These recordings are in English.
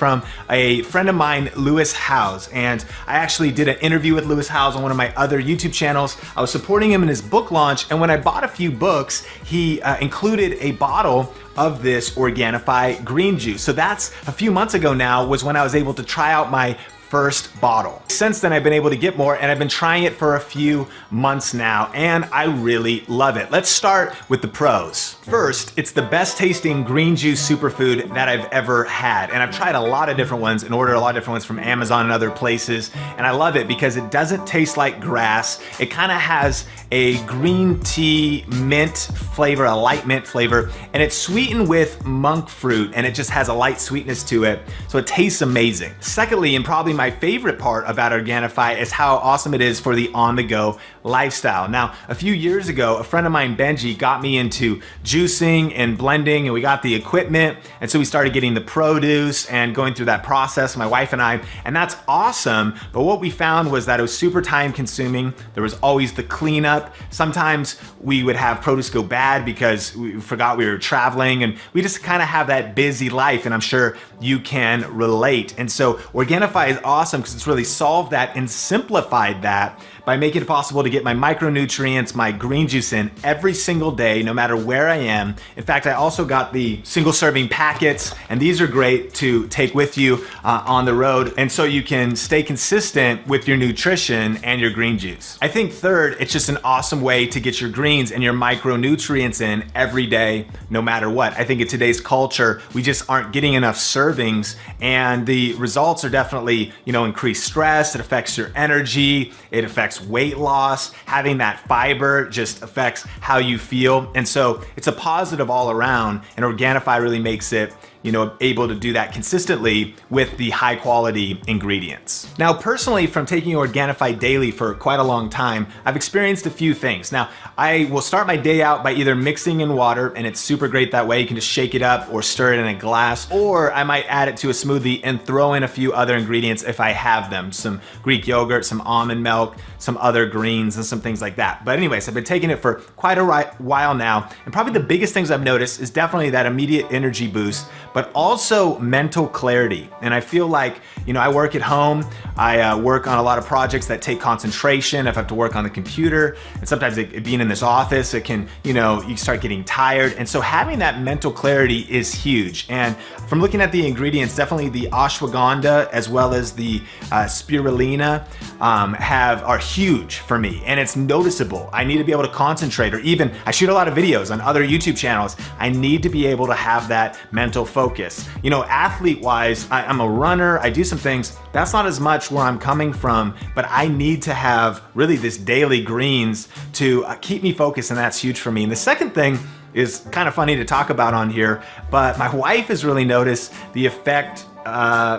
from a friend of mine, Lewis Howes. And I actually did an interview with Lewis Howes on one of my other YouTube channels. I was supporting him in his book launch, and when I bought a few books, he included a bottle of this Organifi Green Juice. So that's a few months ago now was when I was able to try out my first bottle. Since then, I've been able to get more, and I've been trying it for a few months now, and I really love it. Let's start with the pros. First, it's the best tasting green juice superfood that I've ever had. And I've tried a lot of different ones and ordered a lot of different ones from Amazon and other places. And I love it because it doesn't taste like grass. It kind of has a green tea mint flavor, a light mint flavor, and it's sweetened with monk fruit, and it just has a light sweetness to it. So it tastes amazing. Secondly, and probably my favorite part about Organifi is how awesome it is for the on-the-go lifestyle. Now, a few years ago, a friend of mine, Benji, got me into juicing and blending, and we got the equipment, and so we started getting the produce and going through that process, my wife and I, and that's awesome. But what we found was that it was super time consuming. There was always the cleanup. Sometimes we would have produce go bad because we forgot we were traveling, and we just kind of have that busy life, and I'm sure you can relate. And so Organifi is awesome because it's really solved that and simplified that by making it possible to get my micronutrients, my green juice in every single day, no matter where I am. In fact, I also got the single serving packets, and these are great to take with you on the road. And so you can stay consistent with your nutrition and your green juice. I think third, it's just an awesome way to get your greens and your micronutrients in every day, no matter what. I think in today's culture, we just aren't getting enough servings, and the results are definitely, increased stress. It affects your energy. It affects weight loss. Having that fiber just affects how you feel. And so it's a positive all around, and Organifi really makes it able to do that consistently with the high quality ingredients. Now, personally, from taking Organifi daily for quite a long time, I've experienced a few things. Now, I will start my day out by either mixing in water, and it's super great that way. You can just shake it up or stir it in a glass, or I might add it to a smoothie and throw in a few other ingredients if I have them. Some Greek yogurt, some almond milk, some other greens, and some things like that. But anyways, I've been taking it for quite a while now, and probably the biggest things I've noticed is definitely that immediate energy boost, but also mental clarity. And I feel like, I work at home, I work on a lot of projects that take concentration. If I have to work on the computer, and sometimes being in this office, it can, you start getting tired. And so having that mental clarity is huge. And from looking at the ingredients, definitely the ashwagandha as well as the spirulina are huge for me, and it's noticeable. I need to be able to concentrate, or even I shoot a lot of videos on other YouTube channels. I need to be able to have that mental focus. Athlete wise, I'm a runner, I do some things. That's not as much where I'm coming from, but I need to have really this daily greens to keep me focused, and that's huge for me. And the second thing is kind of funny to talk about on here, but my wife has really noticed the effect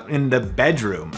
in the bedroom.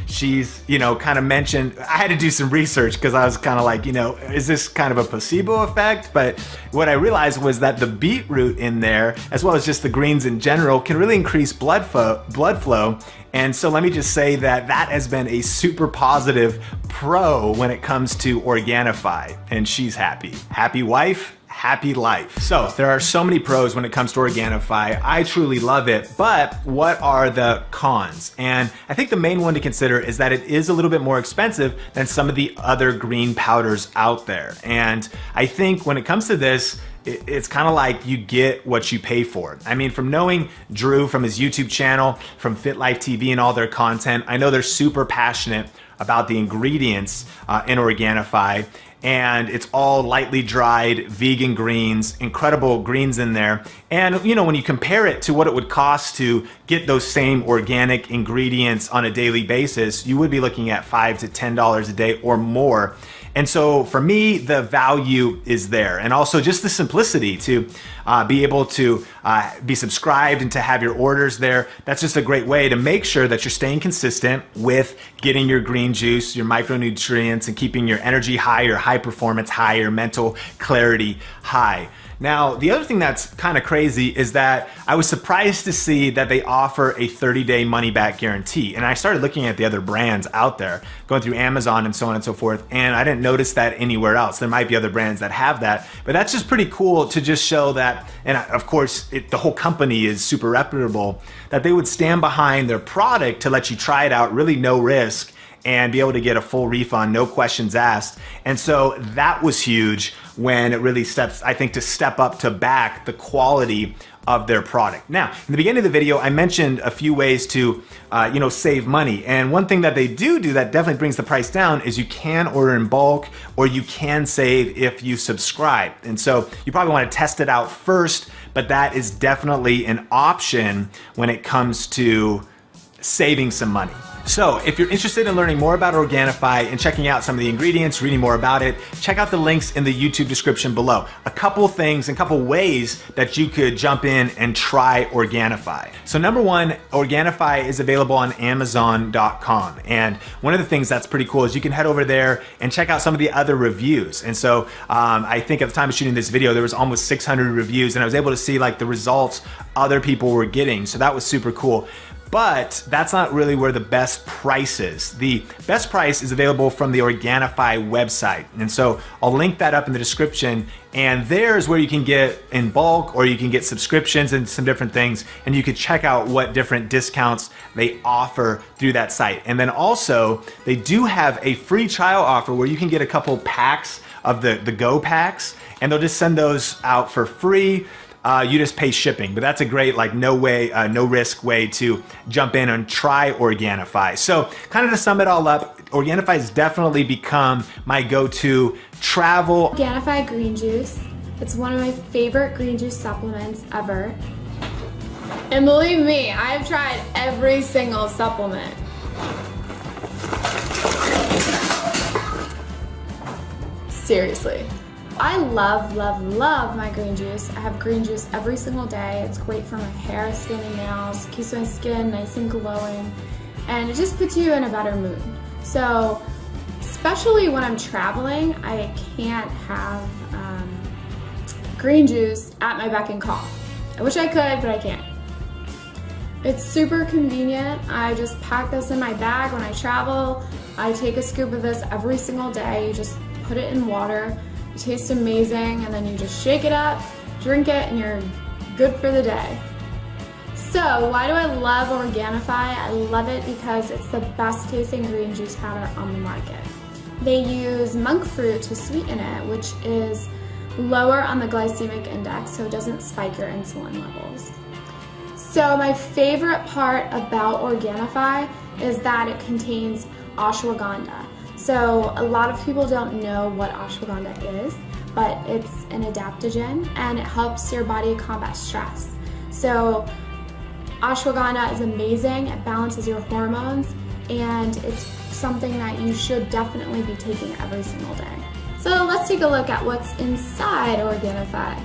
She's, kind of mentioned, I had to do some research because I was kind of like, is this kind of a placebo effect? But what I realized was that the beetroot in there, as well as just the greens in general, can really increase blood flow. And so let me just say that has been a super positive pro when it comes to Organifi, and she's happy. Happy wife, happy life. So there are so many pros when it comes to Organifi. I truly love it, but what are the cons? And I think the main one to consider is that it is a little bit more expensive than some of the other green powders out there. And I think when it comes to this, it's kind of like you get what you pay for. I mean, from knowing Drew from his YouTube channel, from Fit Life TV and all their content, I know they're super passionate about the ingredients in Organifi. And it's all lightly dried vegan greens, incredible greens in there. And when you compare it to what it would cost to get those same organic ingredients on a daily basis, you would be looking at $5 to $10 a day or more. And so for me, the value is there. And also just the simplicity to be able to be subscribed and to have your orders there. That's just a great way to make sure that you're staying consistent with getting your green juice, your micronutrients, and keeping your energy high, your high performance high, your mental clarity high. Now, the other thing that's kind of crazy is that I was surprised to see that they offer a 30-day money-back guarantee. And I started looking at the other brands out there, going through Amazon and so on and so forth, and I didn't noticed that anywhere else. There might be other brands that have that, but that's just pretty cool to just show that, and of course, the whole company is super reputable, that they would stand behind their product to let you try it out, really no risk, and be able to get a full refund, no questions asked. And so that was huge when it really steps, I think, to step up to back the quality of their product. Now, in the beginning of the video, I mentioned a few ways to, save money. And one thing that they do that definitely brings the price down is you can order in bulk, or you can save if you subscribe. And so you probably want to test it out first, but that is definitely an option when it comes to saving some money. So if you're interested in learning more about Organifi and checking out some of the ingredients, reading more about it, check out the links in the YouTube description below. A couple things and a couple ways that you could jump in and try Organifi. So number one, Organifi is available on Amazon.com. And one of the things that's pretty cool is you can head over there and check out some of the other reviews. And so I think at the time of shooting this video, there was almost 600 reviews, and I was able to see like the results other people were getting. So that was super cool. But that's not really where the best price is. The best price is available from the Organifi website. And so I'll link that up in the description. And there's where you can get in bulk, or you can get subscriptions and some different things. And you can check out what different discounts they offer through that site. And then also, they do have a free trial offer where you can get a couple packs of the Go packs, and they'll just send those out for free. You just pay shipping, but that's a great, like, no risk way to jump in and try Organifi. So kind of to sum it all up, Organifi has definitely become my go-to travel. Organifi Green Juice. It's one of my favorite green juice supplements ever. And believe me, I've tried every single supplement. Seriously. I love, love, love my green juice. I have green juice every single day. It's great for my hair, skin, and nails. Keeps my skin nice and glowing. And it just puts you in a better mood. So, especially when I'm traveling, I can't have green juice at my beck and call. I wish I could, but I can't. It's super convenient. I just pack this in my bag when I travel. I take a scoop of this every single day. You just put it in water. It tastes amazing, and then you just shake it up, drink it, and you're good for the day. So why do I love Organifi? I love it because it's the best tasting green juice powder on the market. They use monk fruit to sweeten it, which is lower on the glycemic index, so it doesn't spike your insulin levels. So my favorite part about Organifi is that it contains ashwagandha. So a lot of people don't know what ashwagandha is, but it's an adaptogen and it helps your body combat stress. So ashwagandha is amazing. It balances your hormones, and it's something that you should definitely be taking every single day. So let's take a look at what's inside Organifi.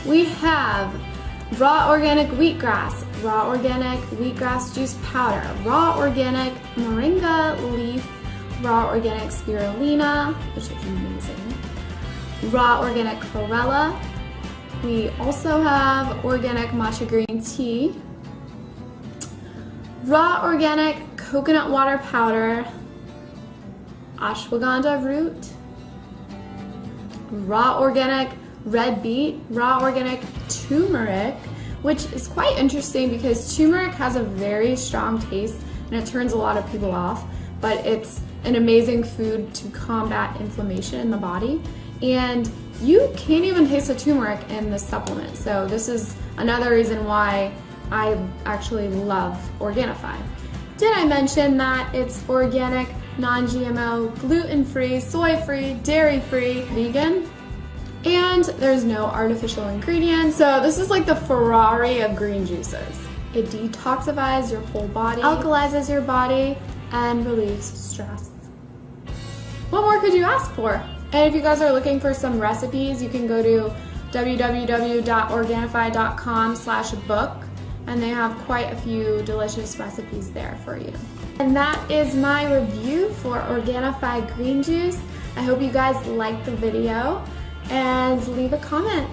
We have raw organic wheatgrass, raw organic wheatgrass juice powder, raw organic moringa leaf, raw organic spirulina, which is amazing, raw organic chlorella. We also have organic matcha green tea, raw organic coconut water powder, ashwagandha root, raw organic red beet, raw organic turmeric, which is quite interesting because turmeric has a very strong taste and it turns a lot of people off, but it's an amazing food to combat inflammation in the body. And you can't even taste the turmeric in this supplement. So this is another reason why I actually love Organifi. Did I mention that it's organic, non-GMO, gluten-free, soy-free, dairy-free, vegan? And there's no artificial ingredients. So this is like the Ferrari of green juices. It detoxifies your whole body, alkalizes your body, and relieves stress. What more could you ask for? And if you guys are looking for some recipes, you can go to www.organifi.com/book, and they have quite a few delicious recipes there for you. And that is my review for Organifi Green Juice. I hope you guys liked the video, and leave a comment